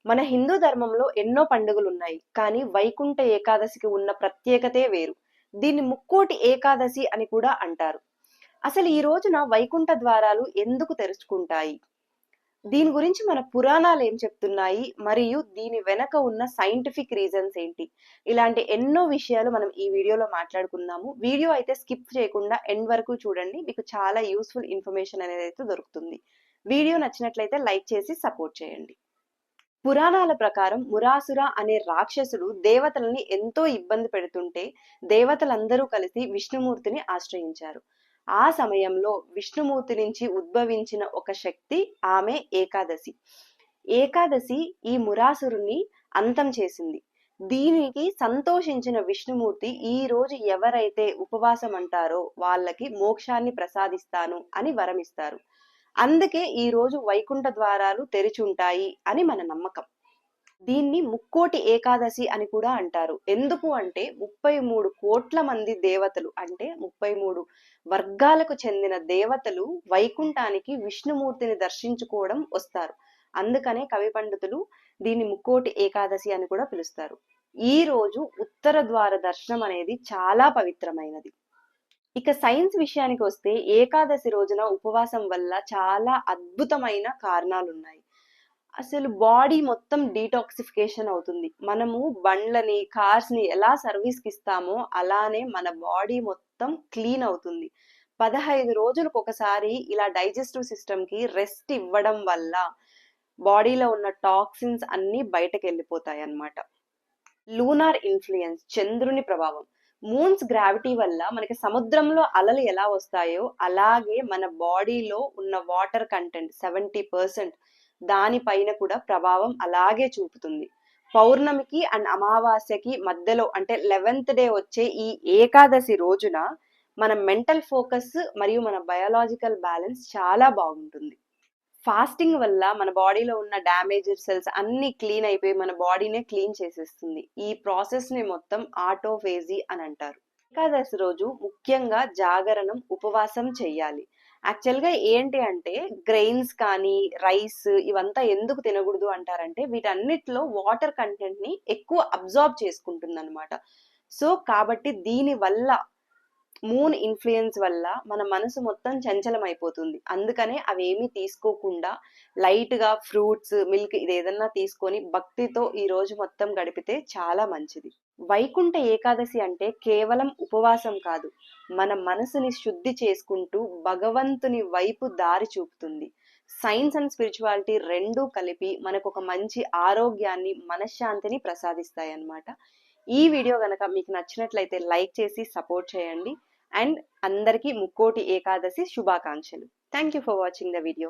మన హిందూ ధర్మంలో ఎన్నో పండుగలు ఉన్నాయి. కానీ వైకుంఠ ఏకాదశికి ఉన్న ప్రత్యేకతే వేరు. దీన్ని ముక్కోటి ఏకాదశి అని కూడా అంటారు. అసలు ఈ రోజున వైకుంఠ ద్వారాలు ఎందుకు తెరుచుకుంటాయి? దీని గురించి మన పురాణాలు ఏం చెప్తున్నాయి? మరియు దీని వెనక ఉన్న సైంటిఫిక్ రీజన్స్ ఏంటి? ఇలాంటి ఎన్నో విషయాలు మనం ఈ వీడియోలో మాట్లాడుకుందాము. వీడియో అయితే స్కిప్ చేయకుండా ఎండ్ వరకు చూడండి. మీకు చాలా యూస్ఫుల్ ఇన్ఫర్మేషన్ అనేది అయితే దొరుకుతుంది. వీడియో నచ్చినట్లయితే లైక్ చేసి సపోర్ట్ చేయండి. పురాణాల ప్రకారం మురాసుర అనే రాక్షసుడు దేవతలని ఎంతో ఇబ్బంది పెడుతుంటే దేవతలందరూ కలిసి విష్ణుమూర్తిని ఆశ్రయించారు. ఆ సమయంలో విష్ణుమూర్తి నుంచి ఉద్భవించిన ఒక శక్తి ఆమె ఏకాదశి. ఏకాదశి ఈ మురాసురుని అంతం చేసింది. దీనికి సంతోషించిన విష్ణుమూర్తి ఈ రోజు ఎవరైతే ఉపవాసం అంటారో వాళ్ళకి మోక్షాన్ని ప్రసాదిస్తాను అని వరమిస్తారు. అందుకే ఈ రోజు వైకుంఠ ద్వారాలు తెరిచుంటాయి అని మన నమ్మకం. దీన్ని ముక్కోటి ఏకాదశి అని కూడా అంటారు. ఎందుకు అంటే 33 కోట్ల మంది దేవతలు, అంటే 33 వర్గాలకు చెందిన దేవతలు వైకుంఠానికి విష్ణుమూర్తిని దర్శించుకోవడం వస్తారు. అందుకనే కవి పండితులు దీన్ని ముక్కోటి ఏకాదశి అని కూడా పిలుస్తారు. ఈ రోజు ఉత్తర ద్వార దర్శనం అనేది చాలా పవిత్రమైనది. ఇక సైన్స్ విషయానికి వస్తే ఏకాదశి రోజున ఉపవాసం వల్ల చాలా అద్భుతమైన కారణాలున్నాయి. అసలు బాడీ మొత్తం డీటాక్సిఫికేషన్ అవుతుంది. మనము బండ్లని, కార్స్ ని ఎలా సర్వీస్ కి ఇస్తామో అలానే మన బాడీ మొత్తం క్లీన్ అవుతుంది. 15 రోజులకు ఒకసారి ఇలా డైజెస్టివ్ సిస్టమ్ కి రెస్ట్ ఇవ్వడం వల్ల బాడీలో ఉన్న టాక్సిన్స్ అన్ని బయటకు వెళ్ళిపోతాయి అన్నమాట. లూనార్ ఇన్ఫ్లుయెన్స్, చంద్రుని ప్రభావం. మూన్స్ గ్రావిటీ వల్ల మనకి సముద్రంలో అలలు ఎలా వస్తాయో అలాగే మన బాడీలో ఉన్న వాటర్ కంటెంట్ 70% దానిపైన కూడా ప్రభావం అలాగే చూపుతుంది. పౌర్ణమికి అండ్ అమావాస్యకి మధ్యలో అంటే 11th డే వచ్చే ఈ ఏకాదశి రోజున మన మెంటల్ ఫోకస్ మరియు మన బయాలజికల్ బ్యాలెన్స్ చాలా బాగుంటుంది. ఫాస్టింగ్ వల్ల మన బాడీలో ఉన్న డ్యామేజ్డ్ సెల్స్ అన్ని క్లీన్ అయిపోయి మన బాడీనే క్లీన్ చేసేస్తుంది. ఈ ప్రాసెస్ ని మొత్తం ఆటోఫేజీ అని అంటారు. ఏకాదశి రోజు ముఖ్యంగా జాగరణం, ఉపవాసం చెయ్యాలి. యాక్చువల్ గా ఏంటి అంటే గ్రెయిన్స్ కానీ రైస్ ఇవంతా ఎందుకు తినకూడదు అంటారంటే వీటన్నిటిలో వాటర్ కంటెంట్ ని ఎక్కువ అబ్జార్బ్ చేసుకుంటుంది అనమాట. సో కాబట్టి దీని వల్ల మూన్ ఇన్ఫ్లుయెన్స్ వల్ల మన మనసు మొత్తం చంచలం అయిపోతుంది. అందుకనే అవేమీ తీసుకోకుండా లైట్ గా ఫ్రూట్స్, మిల్క్ ఇది ఏదన్నా తీసుకొని భక్తితో ఈ రోజు మొత్తం గడిపితే చాలా మంచిది. వైకుంఠ ఏకాదశి అంటే కేవలం ఉపవాసం కాదు, మన మనసుని శుద్ధి చేసుకుంటూ భగవంతుని వైపు దారి చూపుతుంది. సైన్స్ అండ్ స్పిరిచువాలిటీ రెండూ కలిపి మనకు ఒక మంచి ఆరోగ్యాన్ని, మనశ్శాంతిని ప్రసాదిస్తాయి అన్నమాట. ఈ వీడియో గనక మీకు నచ్చినట్లయితే లైక్ చేసి సపోర్ట్ చేయండి. అండ్ అందరికీ ముక్కోటి ఏకాదశి శుభాకాంక్షలు. Thank you for watching the video.